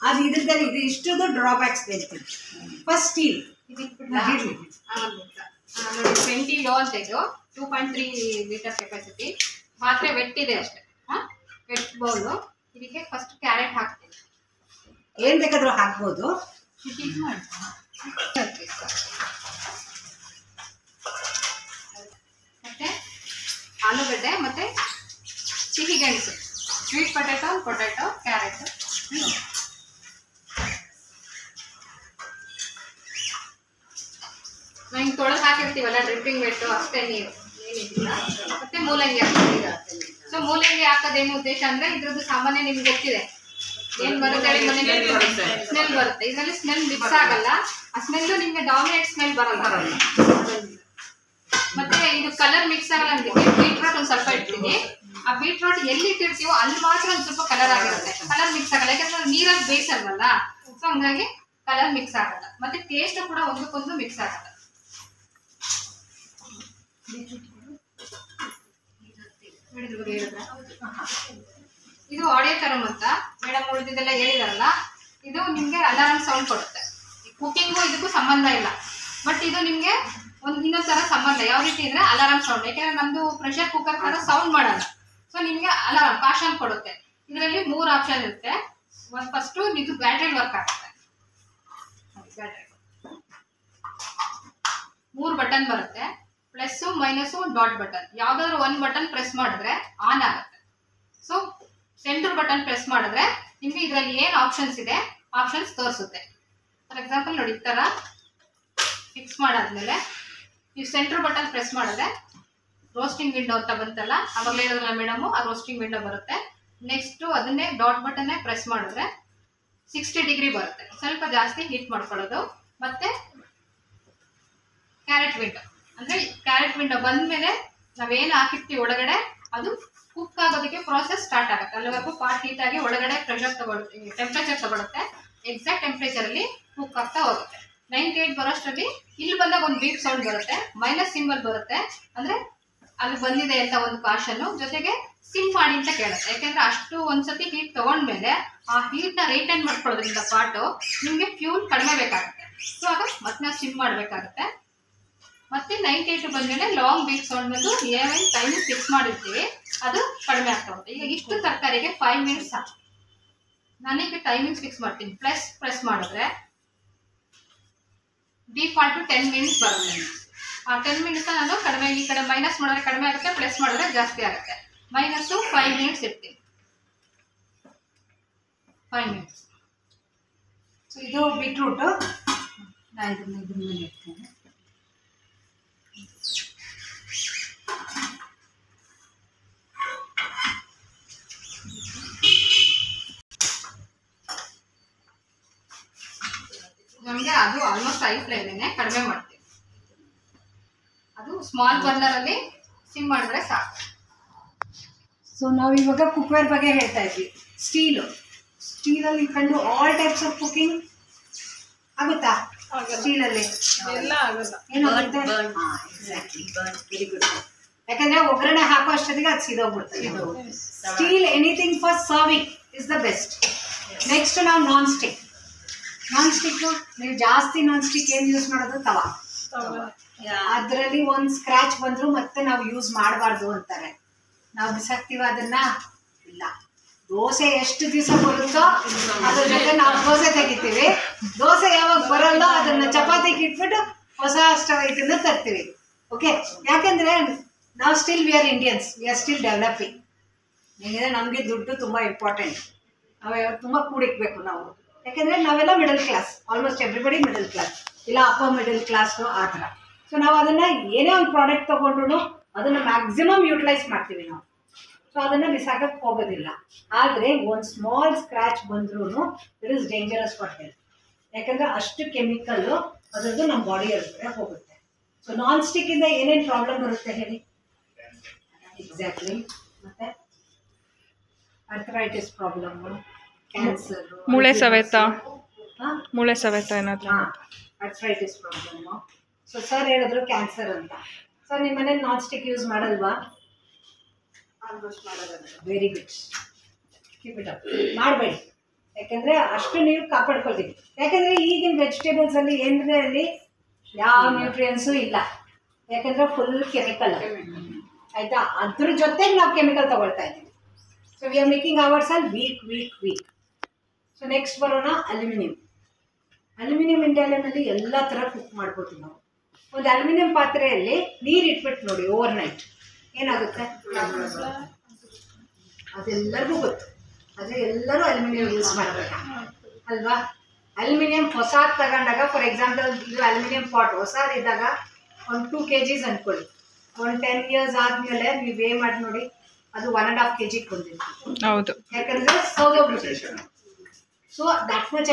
ಅದು ಇದ್ರದಲ್ಲಿ ಇದು ಇಷ್ಟೊಂದು ಡ್ರಾಬ್ಯಾಕ್ಸ್ ಹೇಳ್ತೀನಿ. ಫಸ್ಟ್ ಸ್ಟೀಲ್ ನೋಡಿ 20 ಲೋ ಅಂತ ಇದು 2.3 ಲೀಟರ್ ಕೆಪಾಸಿಟಿ. ಪಾತ್ರೆ ವೆಟ್ ಇದೆ ಅಷ್ಟೇ. Wet bowl. ಇದಕ್ಕೆ ಫಸ್ಟ್ ಕ್ಯಾರೆಟ್ ಹಾಕ್ತೀನಿ. ಏನ್ ಬೇಕಾದ್ರೂ ಹಾಕ್ಬೋದು. ಮತ್ತೆ ಆಲೂಗಡ್ಡೆ ಮತ್ತೆ ಸಿಹಿ ಗೆಣಸು, ಸ್ವೀಟ್ ಪೊಟ್ಯಾಟೊ, ಕ್ಯಾರೆಟ್. ನಾವು ತೊಳೆದು ಹಾಕಿರ್ತೀವಲ್ಲ ಡ್ರಿಪ್ಪಿಂಗ್ ವೆಟ್ಟು ಅಷ್ಟೇ ನೀರು ಏನಿಲ್ಲ. ಮತ್ತೆ ಮೂಲಂಗಿ ಹಾಕ್ತೀವಿ. ಸೊ ಮೂಲಂಗಿ ಹಾಕೋದೇನು ಉದ್ದೇಶ ಅಂದ್ರೆ ಇದ್ರದ್ದು ಸಾಮಾನ್ಯ ನಿಮ್ಗೆ ಗೊತ್ತಿದೆ ಏನ್ ಬರುತ್ತೆ ಸ್ಮೆಲ್ ಬರುತ್ತೆ. ಇದರಲ್ಲಿ ಸ್ಮೆಲ್ ಮಿಕ್ಸ್ ಆಗಲ್ಲ. ಆ ಸ್ಮೆಲ್ ನಿಮ್ಗೆ ಡಾಮಿನೇಟ್ ಸ್ಮೆಲ್ ಬರಲ್ಲ. ಮತ್ತೆ ಇದು ಕಲರ್ ಮಿಕ್ಸ್ ಆಗಲ್ಲ ಅಂದ್ರೆ ಬೀಟ್ರೋಟ್ ಒಂದು ಸ್ವಲ್ಪ ಇಡ್ತೀವಿ. ಆ ಬೀಟ್ರೋಟ್ ಎಲ್ಲಿ ಇಟ್ಟಿರ್ತೀವೋ ಅಲ್ಲಿ ಮಾತ್ರ ಒಂದು ಸ್ವಲ್ಪ ಕಲರ್ ಆಗಿರುತ್ತೆ. ಕಲರ್ ಮಿಕ್ಸ್ ಆಗಲ್ಲ ಯಾಕಂದ್ರೆ ನೀರಲ್ಲಿ ಬೇಯಿಸಲ್ವಲ್ಲ. ಸೊ ಹಂಗಾಗಿ ಕಲರ್ ಮಿಕ್ಸ್ ಆಗಲ್ಲ. ಮತ್ತೆ ಟೇಸ್ಟ್ ಕೂಡ ಒಂದಕ್ಕೊಂದು ಮಿಕ್ಸ್ ಆಗಲ್ಲ. ಇದು ಆಡಿಯೋ ತರಮ್ ಅಂತ ಮೇಡಮ್ ಉಳಿದಿದ್ದೆಲ್ಲ ಹೇಳಿದಾರಲ್ಲ. ಇದು ನಿಮ್ಗೆ ಅಲಾರಾಮ್ ಸೌಂಡ್ ಕೊಡುತ್ತೆ. ಕುಕಿಂಗು ಇದಕ್ಕೂ ಸಂಬಂಧ ಇಲ್ಲ. ಬಟ್ ಇದು ನಿಮ್ಗೆ ಇನ್ನೊಂದು ತರ ಸಂಬಂಧ. ಯಾವ ರೀತಿ ಅಂದ್ರೆ ಅಲಾರಾಮ್ ಸೌಂಡ್. ಯಾಕಂದ್ರೆ ನಮ್ದು ಪ್ರೆಷರ್ ಕುಕ್ಕರ್ ತರ ಸೌಂಡ್ ಮಾಡಲ್ಲ. ಸೊ ನಿಮ್ಗೆ ಅಲಾರಾಮ್ ಕಾಶನ್ ಕೊಡುತ್ತೆ. ಇದರಲ್ಲಿ 3 ಆಪ್ಷನ್ ಇರುತ್ತೆ. ಫಸ್ಟ್ ಇದು ಬ್ಯಾಟ್ರಿ ವರ್ಕ್ ಆಗುತ್ತೆ. 3 ಬಟನ್ ಬರುತ್ತೆ. Plus minus dot button. ಯಾವ್ದಾದ್ರು ಒಂದು ಬಟನ್ ಪ್ರೆಸ್ ಮಾಡಿದ್ರೆ ಆನ್ ಆಗುತ್ತೆ. ಸೊ ಸೆಂಟರ್ ಬಟನ್ ಪ್ರೆಸ್ ಮಾಡಿದ್ರೆ ನಿಮ್ಗೆ ಇದರಲ್ಲಿ ಏನು ಆಪ್ಷನ್ಸ್ ಇದೆ ಆಪ್ಷನ್ಸ್ ತೋರಿಸುತ್ತೆ. ಫಾರ್ ಎಕ್ಸಾಂಪಲ್ ನೋಡಿ ಈ ಥರ ಫಿಕ್ಸ್ ಮಾಡಾದ್ಮೇಲೆ ನೀವು ಸೆಂಟರ್ ಬಟನ್ ಪ್ರೆಸ್ ಮಾಡಿದ್ರೆ ರೋಸ್ಟಿಂಗ್ ವಿಂಡೋ ಅಂತ ಬಂತಲ್ಲ, ಅವಾಗಲೇ ಹೇಳಿದ್ರಲ್ಲ ಮೇಡಮು, ಆ ರೋಸ್ಟಿಂಗ್ ವಿಂಡೋ ಬರುತ್ತೆ. ನೆಕ್ಸ್ಟು ಅದನ್ನೇ ಡಾಟ್ ಬಟನ್ನೇ ಪ್ರೆಸ್ ಮಾಡಿದ್ರೆ 60 ಡಿಗ್ರಿ ಬರುತ್ತೆ. ಸ್ವಲ್ಪ ಜಾಸ್ತಿ ಹೀಟ್ ಮಾಡ್ಕೊಳ್ಳೋದು. ಮತ್ತೆ ಕ್ಯಾರೆಟ್ ವಿಂಡೋ ಅಂದರೆ ಕ್ಯಾರೆಟ್ ವಿಂಡೋ ಬಂದಮೇಲೆ ನಾವೇನು ಹಾಕಿರ್ತೀವಿ ಒಳಗಡೆ ಅದು ಕುಕ್ ಆಗೋದಕ್ಕೆ ಪ್ರೋಸೆಸ್ ಸ್ಟಾರ್ಟ್ ಆಗುತ್ತೆ. ಅಲ್ಲಿವರೆಗೂ ಪಾಟ್ ಹೀಟ್ ಆಗಿ ಒಳಗಡೆ ಟೆಂಪ್ರೇಚರ್ ತಗೊಳುತ್ತೆ. ಎಕ್ಸಾಕ್ಟ್ ಟೆಂಪ್ರೇಚರಲ್ಲಿ ಕುಕ್ ಆಗ್ತಾ ಹೋಗುತ್ತೆ. 98 ಬರೋಷ್ಟರಲ್ಲಿ ಇಲ್ಲಿ ಬಂದಾಗ ಒಂದು ಬೀಪ್ ಸೌಂಡ್ ಬರುತ್ತೆ. ಮೈನಸ್ ಸಿಂಬಲ್ ಬರುತ್ತೆ. ಅಂದರೆ ಅಲ್ಲಿ ಬಂದಿದೆ ಅಂತ ಒಂದು ಕಾಶನ್ನು. ಜೊತೆಗೆ ಸಿಮ್ ಮಾಡಿ ಅಂತ ಕೇಳುತ್ತೆ. ಯಾಕೆಂದರೆ ಅಷ್ಟು ಒಂದ್ಸತಿ ಹೀಟ್ ತೊಗೊಂಡ್ಮೇಲೆ ಆ ಹೀಟ್ನ ರಿಟೈನ್ ಮಾಡ್ಕೊಳ್ಳೋದ್ರಿಂದ ಪಾಟು ನಿಮಗೆ ಫ್ಯೂಲ್ ಕಡಿಮೆ ಬೇಕಾಗುತ್ತೆ. ಸೊ ಆಗ ಮತ್ತೆ ನಾವು ಸಿಮ್ ಮಾಡಬೇಕಾಗುತ್ತೆ. ಮತ್ತೆ 98 ಬಂದಮೇಲೆ ಲಾಂಗ್ ಬೀಪ್ ಸೌಂಡ್ ಬಂದು ಏನು ಟೈಮಿಂಗ್ ಫಿಕ್ಸ್ ಮಾಡಿರ್ತೀವಿ ಅದು ಕಡಿಮೆ ಆಗ್ತಾ ಹೋಗುತ್ತೆ. ಈಗ ಇಷ್ಟು ತರಕಾರಿಗೆ 5 ಮಿನಿಟ್ಸ್ ಸಾಕು. ನಾನೀಗ ಟೈಮಿಂಗ್ಸ್ ಫಿಕ್ಸ್ ಮಾಡ್ತೀನಿ. ಪ್ರೆಸ್ ಮಾಡಿದ್ರೆ ಡಿಫಾಲ್ಟು 10 ಮಿನಿಟ್ಸ್ ಬರುತ್ತೆ. ಆ 10 ಮಿನಿಟ್ಸ್ ನಾನು ಕಡಿಮೆ, ಈ ಕಡೆ ಮೈನಸ್ ಮಾಡಿದ್ರೆ ಕಡಿಮೆ ಆಗುತ್ತೆ, ಪ್ಲಸ್ ಮಾಡಿದ್ರೆ ಜಾಸ್ತಿ ಆಗುತ್ತೆ. ಮೈನಸ್ಸು 5 ಮಿನಿಟ್ಸ್ ಇರ್ತೀನಿ. 5 ಮಿನಿಟ್ಸ್. ಸೊ ಇದು ಬೀಟ್ರೂಟು. ನಾನು ಇದ್ರ ಮೇಲೆ ಇಡ್ತೀನಿ. ನಮಗೆ ಅದು ಆಲ್ಮೋಸ್ಟ್ ಹೈ ಫ್ಲೇಮೇನೆ ಕಡಿಮೆ ಮಾಡ್ತೀವಿ. ಅದು ಸ್ಮಾಲ್ ಬರ್ನರಲ್ಲಿ ಸಿಮ್ ಮಾಡಿದ್ರೆ ಸಾಕು. ಸೊ ನಾವು ಇವಾಗ ಕುಕ್ವೇರ್ ಬಗ್ಗೆ ಹೇಳ್ತಾ ಇದ್ವಿ. ಸ್ಟೀಲಲ್ಲಿ ಇಟ್ಕೊಂಡು ಆಲ್ ಟೈಪ್ಸ್ ಆಫ್ ಕುಕಿಂಗ್ ಆಗುತ್ತಾ? ಸ್ಟೀಲಲ್ಲಿ ಎಲ್ಲ ಆಗೋಲ್ಲ. ಏನಾಗುತ್ತೆ? Very good. ಯಾಕಂದ್ರೆ ಒಗ್ಗರಣೆ ಹಾಕೋ ಅಷ್ಟೊತ್ತಿಗೆ ಅದು ಸಿದೋಗ್ಬಿಡ್ತದೆ. Steel anything for serving is the best. Next ನಾವು ನಾನ್ ಸ್ಟಿಕ್. ನೀವು ಜಾಸ್ತಿ ನಾನ್ ಸ್ಟಿಕ್ ಏನು ಯೂಸ್ ಮಾಡೋದು? ತವಾ. ಅದರಲ್ಲಿ ಒಂದು ಸ್ಕ್ರಾಚ್ ಬಂದ್ರು ಮತ್ತೆ ನಾವು ಯೂಸ್ ಮಾಡಬಾರ್ದು ಅಂತಾರೆ. ನಾವು ಬಿಸಾಕ್ತೀವ ಅದನ್ನ? ಇಲ್ಲ. ದೋಸೆ ಎಷ್ಟು ದಿವಸ ಬರುತ್ತೋ ಅದ್ರ ಜೊತೆ ನಾವು ದೋಸೆ ತೆಗಿತೀವಿ. ದೋಸೆ ಯಾವಾಗ ಬರಲ್ಲೋ ಅದನ್ನ ಚಪಾತಿಗೆ ಇಟ್ಬಿಟ್ಟು ಹೊಸ ಸ್ಟವ್ ಇದನ್ನ ತರ್ತೀವಿ. ಓಕೆ, ಯಾಕಂದ್ರೆ ನಾವು still we are Indians, we are still developing. ಹೇಗಿದೆ, ನಮಗೆ ದುಡ್ಡು ತುಂಬ ಇಂಪಾರ್ಟೆಂಟ್. ನಾವು ತುಂಬ ಕೂಡಿಕ್ಬೇಕು ನಾವು. ಯಾಕೆಂದರೆ ನಾವೆಲ್ಲ middle class, almost everybody middle class, ಇಲ್ಲ ಅಪ್ಪರ್ ಮಿಡಲ್ ಕ್ಲಾಸು ಆ ಥರ. ಸೊ ನಾವು ಅದನ್ನು ಏನೇ ಒಂದು ಪ್ರಾಡಕ್ಟ್ ತೊಗೊಂಡ್ರು ಅದನ್ನು ಮ್ಯಾಕ್ಸಿಮಮ್ ಯೂಟಿಲೈಸ್ ಮಾಡ್ತೀವಿ ನಾವು. ಸೊ ಅದನ್ನು ಬಿಸಾಕಕ್ಕೆ ಹೋಗೋದಿಲ್ಲ. ಆದರೆ ಒಂದು ಸ್ಮಾಲ್ ಸ್ಕ್ರ್ಯಾಚ್ ಬಂದ್ರೂ it is dangerous for health. ಯಾಕಂದರೆ ಅಷ್ಟು ಕೆಮಿಕಲ್ಲು ಅದರದ್ದು ನಮ್ಮ ಬಾಡಿ ಒಳಗಡೆ ಹೋಗುತ್ತೆ. ಸೊ ನಾನ್ ಸ್ಟಿಕ್ಕಿಂದ ಏನೇನು ಪ್ರಾಬ್ಲಮ್ ಬರುತ್ತೆ ಹೇಳಿ? ಎಕ್ಸಾಕ್ಟ್ಲಿ. ಮತ್ತು ಅರ್ಥರೈಟಿಸ್ ಪ್ರಾಬ್ಲಮ್ಮು, ಕ್ಯಾನ್ಸರ್, ಮೂಳೆ ಸವೆತ ಏನಾದರೂ, ಅರ್ಥರೈಟಿಸ್ ಪ್ರಾಬ್ಲಮ್ಮು. ಸೊ ಸರ್ ಹೇಳಿದ್ರು ಕ್ಯಾನ್ಸರ್ ಅಂತ. ಸರ್ ನಿಮ್ಮ ಮನೇಲಿ ನಾನ್ ಸ್ಟಿಕ್ ಯೂಸ್ ಮಾಡಲ್ವಾ? ಆಲ್ಮೋಸ್ಟ್ ಮಾಡೋದು. Very good, keep it up. ಮಾಡಬೇಡಿ. ಯಾಕಂದರೆ ಅಷ್ಟು ನೀರು ಕಾಪಾಡ್ಕೊಳ್ತೀವಿ. ಯಾಕಂದರೆ ಈಗಿನ ವೆಜಿಟೇಬಲ್ಸಲ್ಲಿ ಏನ್ರಲ್ಲಿ ಯಾವ ನ್ಯೂಟ್ರಿಯನ್ಸು ಇಲ್ಲ, ಯಾಕಂದರೆ ಫುಲ್ ಕೆಮಿಕಲ್ ಆಯಿತಾ. ಅದ್ರ ಜೊತೆಗೆ ನಾವು ಕೆಮಿಕಲ್ ತೊಗೊಳ್ತಾ ಇದ್ದೀವಿ. So we are making our cell weak. So next ಬರೋಣ ಅಲ್ಯೂಮಿನಿಯಂ ಇಂಡಿಯಾದಲ್ಲಿ ಎಲ್ಲ ಥರ ಕುಕ್ ಮಾಡ್ಕೋತೀವಿ ನಾವು. ಒಂದು ಅಲ್ಯೂಮಿನಿಯಂ ಪಾತ್ರೆಯಲ್ಲಿ ನೀರು ಇಟ್ಬಿಟ್ಟು ನೋಡಿ ಓವರ್ನೈಟ್ ಏನಾಗುತ್ತೆ ಅದೆಲ್ಲರಿಗೂ ಗೊತ್ತು. ಆದರೆ ಎಲ್ಲರೂ ಅಲ್ಯೂಮಿನಿಯಂ ಯೂಸ್ ಮಾಡಬೇಕು ಅಲ್ವಾ. ಅಲ್ಯೂಮಿನಿಯಂ ಹೊಸಾದು ತಗೊಂಡಾಗ, ಫಾರ್ ಎಕ್ಸಾಂಪಲ್ ಇದು ಅಲ್ಯೂಮಿನಿಯಂ ಪಾಟ್ ಹೊಸದಿದ್ದಾಗ ಒಂದು 2 kgs ಅಂದ್ಕೊಳ್ಳಿ. ಒಂದು 10 years ಆದಮೇಲೆ ನೀವು ವೇ ಮಾಡಿ ನೋಡಿ, ಅದು 1.5 kg ಬಂದಿತ್ತು. ಹೌದು, ಯಾಕಂದರೆ ಸೌದೋಗ್ಬಿಟ್ಟಿದೆ. So that much